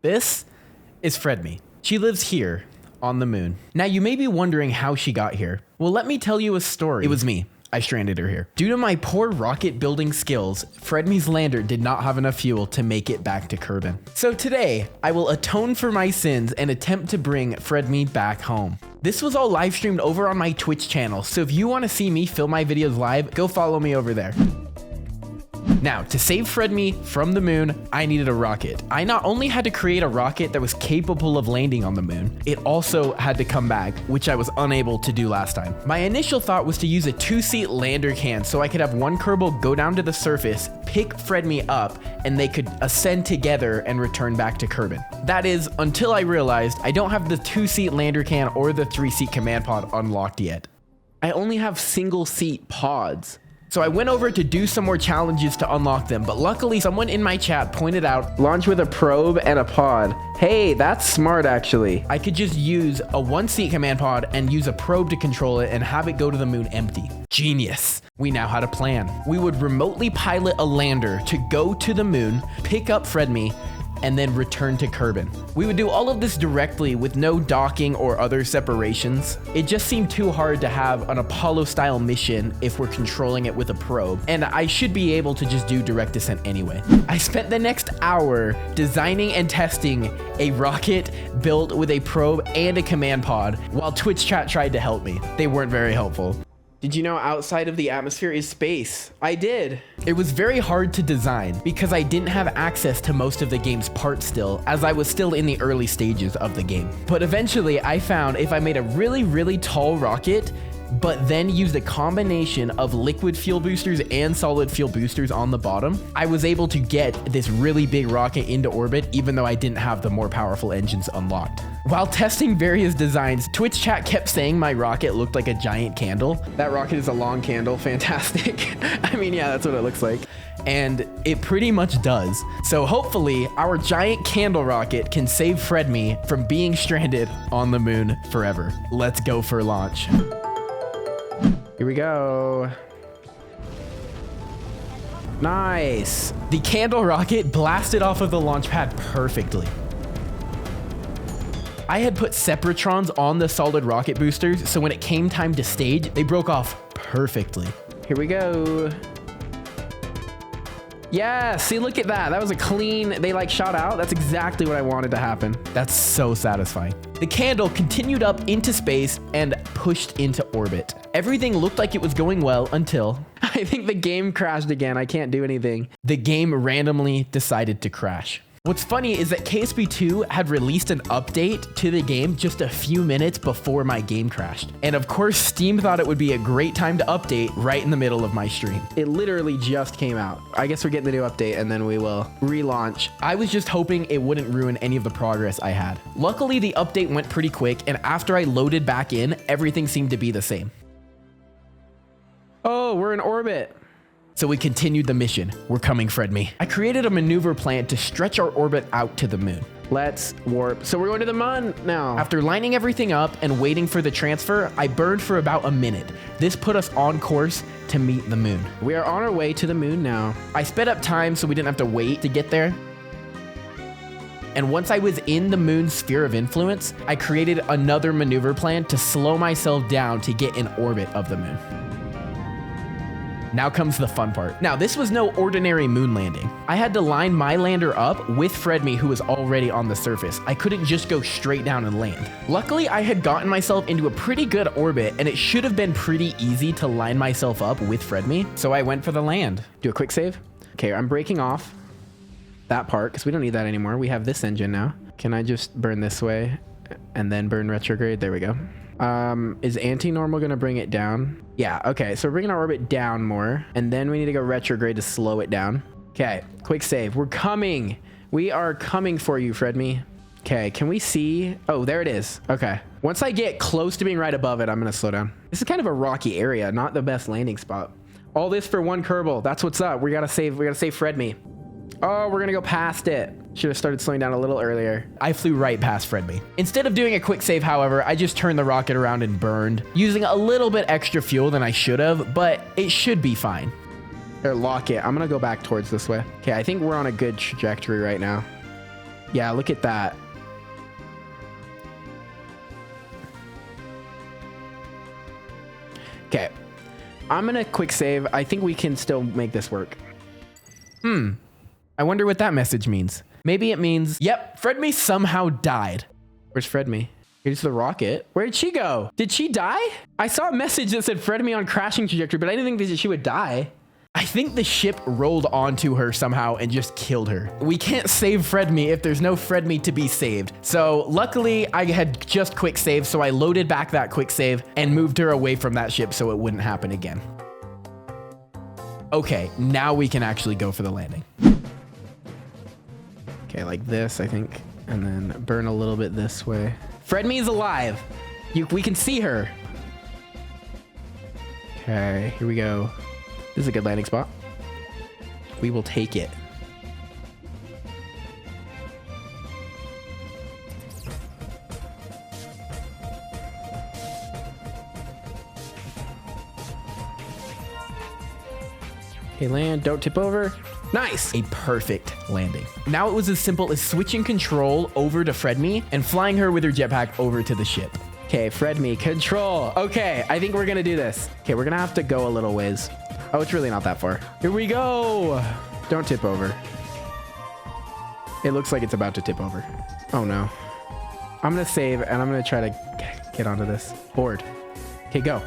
This is Fredmy. She lives here on the moon. Now you may be wondering how she got here. Well, let me tell you a story. It was me. I stranded her here. Due to my poor rocket building skills, Fredmy's lander did not have enough fuel to make it back to Kerbal. So today, I will atone for my sins and attempt to bring Fredmy back home. This was all live streamed over on my Twitch channel, so if you want to see me film my videos live, go follow me over there. Now, to save Fredmy from the moon, I needed a rocket. I not only had to create a rocket that was capable of landing on the moon, it also had to come back, which I was unable to do last time. My initial thought was to use a 2-seat lander can so I could have one Kerbal go down to the surface, pick Fredmy up, and they could ascend together and return back to Kerbal. That is, until I realized I don't have the 2-seat lander can or the 3-seat command pod unlocked yet. I only have single-seat pods. So I went over to do some more challenges to unlock them, but luckily someone in my chat pointed out, launch with a probe and a pod. Hey, that's smart actually. I could just use a 1-seat command pod and use a probe to control it and have it go to the moon empty. Genius. We now had a plan. We would remotely pilot a lander to go to the moon, pick up Fredmy, and then return to Kerbal. We would do all of this directly with no docking or other separations. It just seemed too hard to have an Apollo-style mission if we're controlling it with a probe, and I should be able to just do direct descent anyway. I spent the next hour designing and testing a rocket built with a probe and a command pod while Twitch chat tried to help me. They weren't very helpful. Did you know outside of the atmosphere is space? I did. It was very hard to design because I didn't have access to most of the game's parts still, as I was still in the early stages of the game. But eventually I found if I made a really tall rocket, but then used a combination of liquid fuel boosters and solid fuel boosters on the bottom, I was able to get this really big rocket into orbit even though I didn't have the more powerful engines unlocked. While testing various designs, Twitch chat kept saying my rocket looked like a giant candle. That rocket is a long candle, fantastic. I mean, yeah, that's what it looks like. And it pretty much does. So hopefully our giant candle rocket can save Fredmy from being stranded on the moon forever. Let's go for launch. Here we go. Nice. The candle rocket blasted off of the launch pad perfectly. I had put separatrons on the solid rocket boosters, so when it came time to stage, they broke off perfectly. Here we go. Yeah, see, look at that. That was a clean, they like shot out. That's exactly what I wanted to happen. That's so satisfying. The candle continued up into space and pushed into orbit. Everything looked like it was going well until I think the game crashed again. I can't do anything. The game randomly decided to crash. What's funny is that KSP2 had released an update to the game just a few minutes before my game crashed. And of course, Steam thought it would be a great time to update right in the middle of my stream. It literally just came out. I guess we're getting the new update and then we will relaunch. I was just hoping it wouldn't ruin any of the progress I had. Luckily, the update went pretty quick, and after I loaded back in, everything seemed to be the same. Oh, we're in orbit. So we continued the mission. We're coming, Fredmy. I created a maneuver plan to stretch our orbit out to the moon. Let's warp. So we're going to the moon now. After lining everything up and waiting for the transfer, I burned for about a minute. This put us on course to meet the moon. We are on our way to the moon now. I sped up time so we didn't have to wait to get there. And once I was in the moon's sphere of influence, I created another maneuver plan to slow myself down to get in orbit of the moon. Now comes the fun part. Now, this was no ordinary moon landing. I had to line my lander up with Fredmy, who was already on the surface. I couldn't just go straight down and land. Luckily, I had gotten myself into a pretty good orbit, and it should have been pretty easy to line myself up with Fredmy. So I went for the land. Do a quick save. Okay, I'm breaking off that part because we don't need that anymore. We have this engine now. Can I just burn this way and then burn retrograde? There we go. Is anti-normal gonna bring it down? Yeah, okay, so we're bringing our orbit down more, and then we need to go retrograde to slow it down. Okay, quick save. We're coming. We are coming for you, Fredmy. Okay, can we see? Oh, there it is. Okay. Once I get close to being right above it, I'm gonna slow down. This is kind of a rocky area, not the best landing spot. All this for one Kerbal. That's what's up. We gotta save Fredmy. Oh, we're gonna go past it. Should have started slowing down a little earlier. I flew right past Fredmy. Instead of doing a quick save, however, I just turned the rocket around and burned, using a little bit extra fuel than I should have, but it should be fine. Here, lock it. I'm gonna go back towards this way. Okay, I think we're on a good trajectory right now. Yeah, look at that. Okay. I'm gonna quick save. I think we can still make this work. I wonder what that message means. Maybe it means, yep, Fredmy somehow died. Where's Fredmy? Here's the rocket. Where did she go? Did she die? I saw a message that said Fredmy on crashing trajectory, but I didn't think that she would die. I think the ship rolled onto her somehow and just killed her. We can't save Fredmy if there's no Fredmy to be saved. So luckily I had just quick save, so I loaded back that quick save and moved her away from that ship so it wouldn't happen again. Okay, now we can actually go for the landing. Okay, like this, I think, and then burn a little bit this way. Fredmy is alive. We can see her. Okay, here we go. This is a good landing spot. We will take it. Okay, land, don't tip over. Nice. A perfect landing. Now it was as simple as switching control over to Fredmy and flying her with her jetpack over to the ship. Okay, Fredmy, control. Okay, I think we're gonna do this. Okay, we're gonna have to go a little ways. Oh, it's really not that far. Here we go. Don't tip over. It looks like it's about to tip over. Oh no. I'm gonna save and I'm gonna try to get onto this board. Okay, go.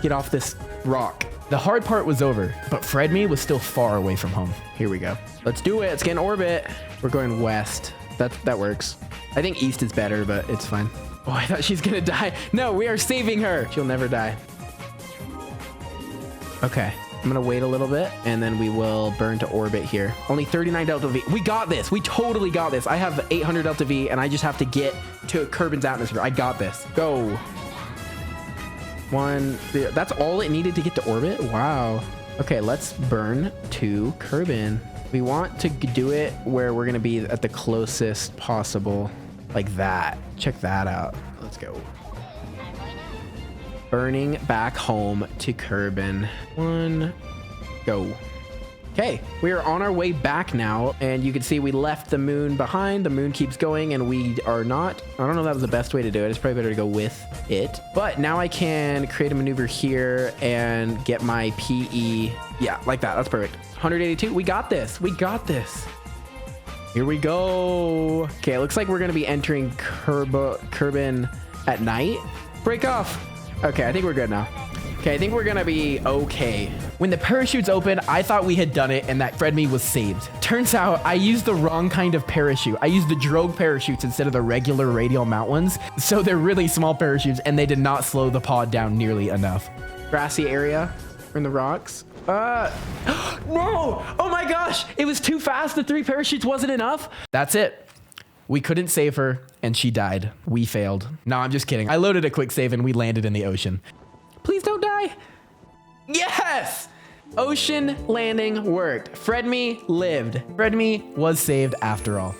Get off this rock. The hard part was over, but Fredmy was still far away from home. Here we go. Let's do it. Let's get in orbit. We're going west. That works. I think east is better, but it's fine. Oh, I thought she's gonna die. No, we are saving her. She'll never die. Okay, I'm gonna wait a little bit and then we will burn to orbit here. Only 39 Delta V. We got this. We totally got this. I have 800 Delta V and I just have to get to Kerbin's atmosphere. I got this. Go. One, that's all it needed to get to orbit? Wow. Okay, let's burn to Kerbin. We want to do it where we're gonna be at the closest possible, like that. Check that out. Let's go. Burning back home to Kerbin. One, go. Okay, we are on our way back now, and you can see we left the moon behind. The moon keeps going, and we are not. I don't know if that was the best way to do it. It's probably better to go with it. But now I can create a maneuver here and get my PE. Yeah, like that. That's perfect. 182. We got this. We got this. Here we go. Okay, it looks like we're going to be entering Kerbin at night. Break off. Okay, I think we're good now. Okay, I think we're gonna be okay. When the parachutes opened, I thought we had done it and that Fredmy was saved. Turns out I used the wrong kind of parachute. I used the drogue parachutes instead of the regular radial mount ones. So they're really small parachutes and they did not slow the pod down nearly enough. Grassy area, we're in the rocks. No! Oh my gosh, it was too fast. The 3 parachutes wasn't enough. That's it. We couldn't save her and she died. We failed. No, I'm just kidding. I loaded a quick save and we landed in the ocean. Please don't die. Yes! Ocean landing worked. Fredmy lived. Fredmy was saved after all.